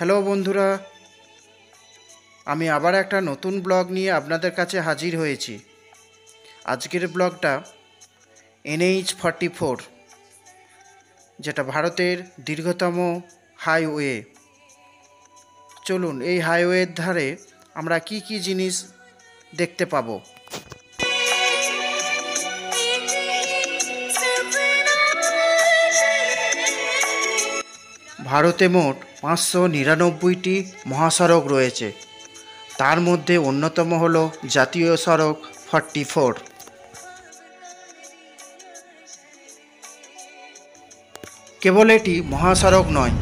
Hello বন্ধুরা, আমি আবার একটা নতুন ব্লগ নিয়ে আপনাদের কাছে হাজির হয়েছি। আজকের ব্লগটা NH-44, যেটা ভারতের দীর্ঘতম হাইওয়ে। চলুন এই হাইওয়ের ধারে আমরা কি কি জিনিস দেখতে পাবো। ভারতে মোট 599টি মহাসড়ক রয়েছে। তার মধ্যে অন্যতম হল জাতীয় সড়ক 44। কেবল এটি মহাসড়ক নয়,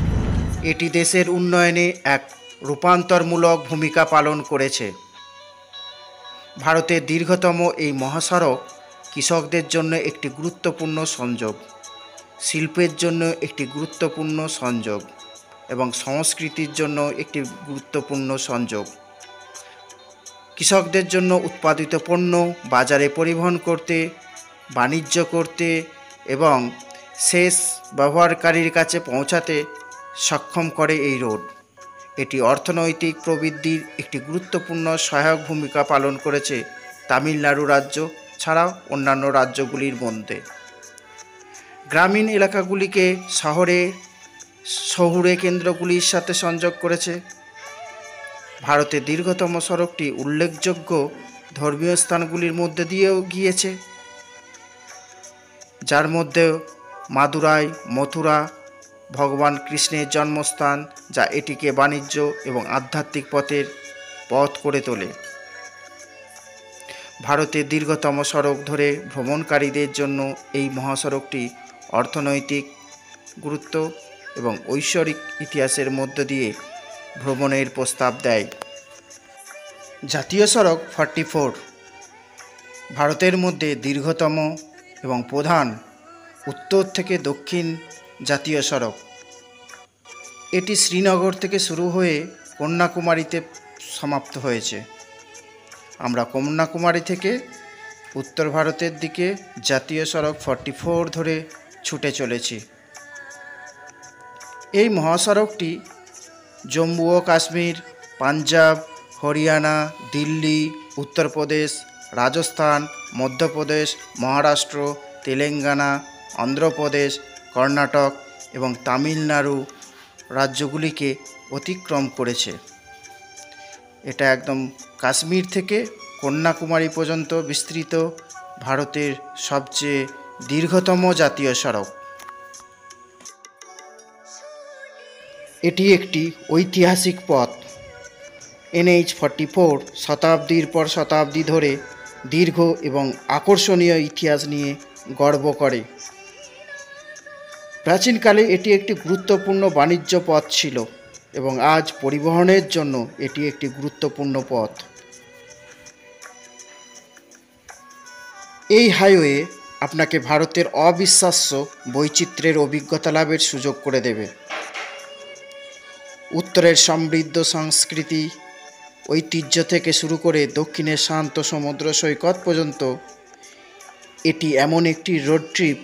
এটি দেশের উন্নয়নে এক রূপান্তরমূলক ভূমিকা পালন করেছে। ভারতের দীর্ঘতম এই মহাসড়ক কৃষকদের জন্য একটি গুরুত্বপূর্ণ সংযোগ, শিল্পের জন্য একটি গুরুত্বপূর্ণ সংযোগ এবং সংস্কৃতির জন্য একটি গুরুত্বপূর্ণ সংযোগ। কৃষকদের জন্য উৎপাদিত পণ্য বাজারে পরিবহন করতে, বাণিজ্য করতে এবং শেষ ব্যবহারকারীর কাছে পৌঁছাতে সক্ষম করে এই রোড। এটি অর্থনৈতিক প্রবৃদ্ধির একটি গুরুত্বপূর্ণ সহায়ক ভূমিকা পালন করেছে তামিলনাড়ু রাজ্য ছাড়াও অন্যান্য রাজ্যগুলির মধ্যে। গ্রামীণ এলাকাগুলিকে শহুরে কেন্দ্রগুলির সাথে সংযোগ করেছে। ভারতের দীর্ঘতম সড়কটি উল্লেখযোগ্য ধর্মীয় স্থানগুলির মধ্যে দিয়েও গিয়েছে, যার মধ্যে মাদুরাই, মথুরা ভগবান কৃষ্ণের জন্মস্থান, যা এটিকে বাণিজ্য এবং আধ্যাত্মিক পথ করে তোলে। ভারতের দীর্ঘতম সড়ক ধরে ভ্রমণকারীদের জন্য এই মহাসড়কটি অর্থনৈতিক গুরুত্ব এবং ঐশ্বরিক ইতিহাসের মধ্য দিয়ে ভ্রমণের প্রস্তাব দেয়। জাতীয় সড়ক 44 ভারতের মধ্যে দীর্ঘতম এবং প্রধান উত্তর থেকে দক্ষিণ জাতীয় সড়ক। এটি শ্রীনগর থেকে শুরু হয়ে কন্যাকুমারীতে সমাপ্ত হয়েছে। আমরা কন্যাকুমারী থেকে উত্তর ভারতের দিকে জাতীয় সড়ক 44 ধরে ছুটে চলেছি। এই মহাসড়কটি জম্মু ও কাশ্মীর, পাঞ্জাব, হরিয়ানা, দিল্লি, উত্তরপ্রদেশ, রাজস্থান, মধ্যপ্রদেশ, মহারাষ্ট্র, তেলেঙ্গানা, অন্ধ্রপ্রদেশ, কর্ণাটক এবং তামিলনাড়ু রাজ্যগুলিকে অতিক্রম করেছে। এটা একদম কাশ্মীর থেকে কন্যাকুমারী পর্যন্ত বিস্তৃত ভারতের সবচেয়ে দীর্ঘতম জাতীয় সড়ক। এটি একটি ঐতিহাসিক পথ। NH-44 শতাব্দীর পর শতাব্দী ধরে দীর্ঘ এবং আকর্ষণীয় ইতিহাস নিয়ে গর্ব করে। প্রাচীনকালে এটি একটি গুরুত্বপূর্ণ বাণিজ্য পথ ছিল এবং আজ পরিবহনের জন্য এটি একটি গুরুত্বপূর্ণ পথ। এই হাইওয়ে আপনাকে ভারতের অবিশ্বাস্য বৈচিত্র্যের অভিজ্ঞতা লাভের সুযোগ করে দেবে। উত্তরের সমৃদ্ধ সংস্কৃতি ঐতিহ্য থেকে শুরু করে দক্ষিণের শান্ত সমুদ্র সৈকত পর্যন্ত এটি এমন একটি রোড ট্রিপ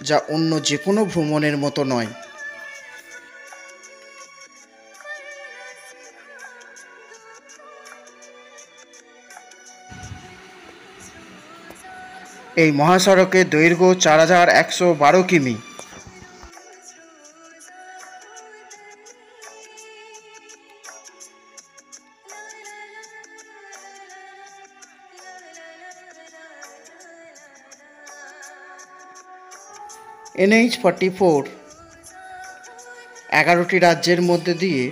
যা অন্য যে কোনো ভ্রমণের মতো নয়। এই মহাসড়কের দৈর্ঘ্য 4112 কিমি। NH-44 11টি রাজ্যের মধ্যে দিয়ে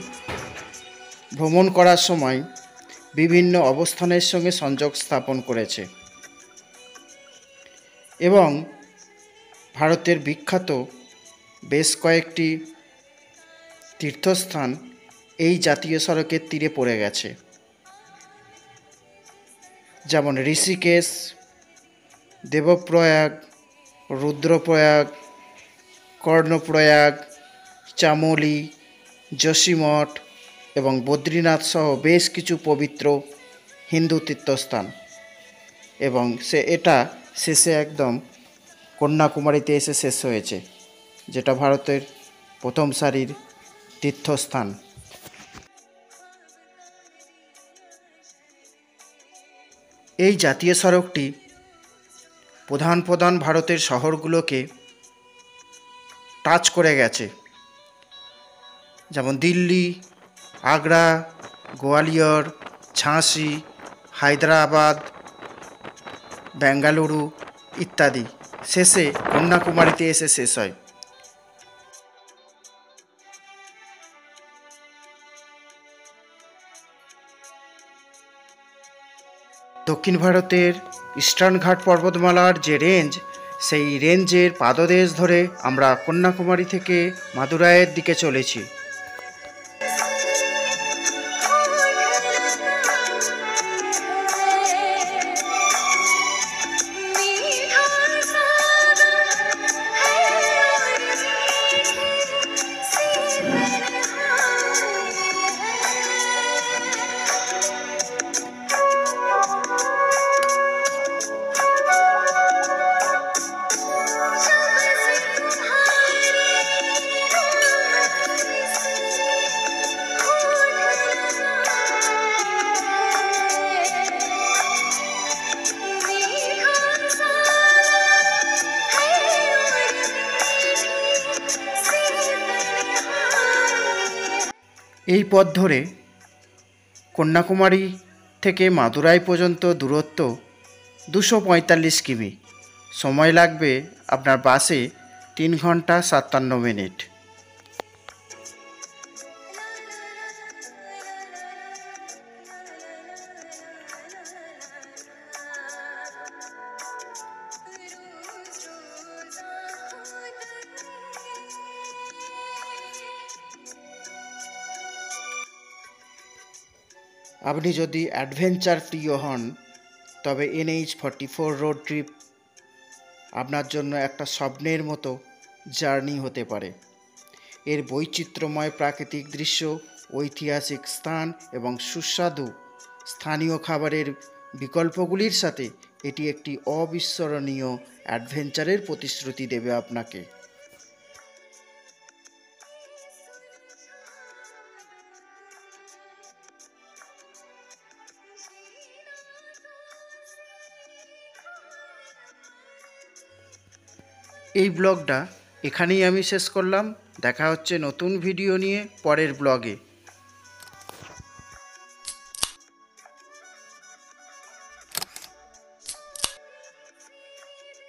ভ্রমণ করার সময় বিভিন্ন অবস্থানের সঙ্গে সংযোগ স্থাপন করেছে এবং ভারতের বিখ্যাত বেশ কয়েকটি তীর্থস্থান এই জাতীয় সড়কের তীরে পড়ে গেছে, যেমন ঋষিকেশ, দেবপ্রয়াগ, রুদ্রপ্রয়াগ, কর্ণপ্রয়াগ, চামোলি, যোশীমঠ এবং বদ্রীনাথ সহ বেশ কিছু পবিত্র হিন্দু তীর্থস্থান। এবং এটা শেষে একদম কন্যাকুমারীতে এসে শেষ হয়েছে, যেটা ভারতের প্রথম সারির তীর্থস্থান। এই জাতীয় সড়কটি প্রধান প্রধান ভারতের শহরগুলোকে টাচ করে গেছে, যেমন দিল্লি, আগ্রা, গোয়ালিয়র, ঝাঁসি, হায়দ্রাবাদ, বেঙ্গালুরু ইত্যাদি। শেষে কন্যাকুমারীতে এসে শেষ হয়। দক্ষিণ ভারতের ইস্টার্ন ঘাট পর্বতমালার যে রেঞ্জ, সেই রেঞ্জের পাদদেশ ধরে আমরা কন্যাকুমারী থেকে মাদুরাইয়ের দিকে চলেছি। এই পথ ধরে কন্যাকুমারী থেকে মাদুরাই পর্যন্ত দূরত্ব 245 কিমি। সময় লাগবে আপনার বাসে 3 ঘন্টা 57 মিনিট। আপনি যদি অ্যাডভেঞ্চার প্রিয় হন, তবে NH-44 রোড ট্রিপ আপনার জন্য একটা স্বপ্নের মতো জার্নি হতে পারে। এর বৈচিত্র্যময় প্রাকৃতিক দৃশ্য, ঐতিহাসিক স্থান এবং সুস্বাদু স্থানীয় খাবারের বিকল্পগুলির সাথে এটি একটি অবিস্মরণীয় অ্যাডভেঞ্চারের প্রতিশ্রুতি দেবে আপনাকে। এই ব্লগটা এখানেই আমি শেষ করলাম। দেখা হচ্ছে নতুন ভিডিও নিয়ে পরের ব্লগে।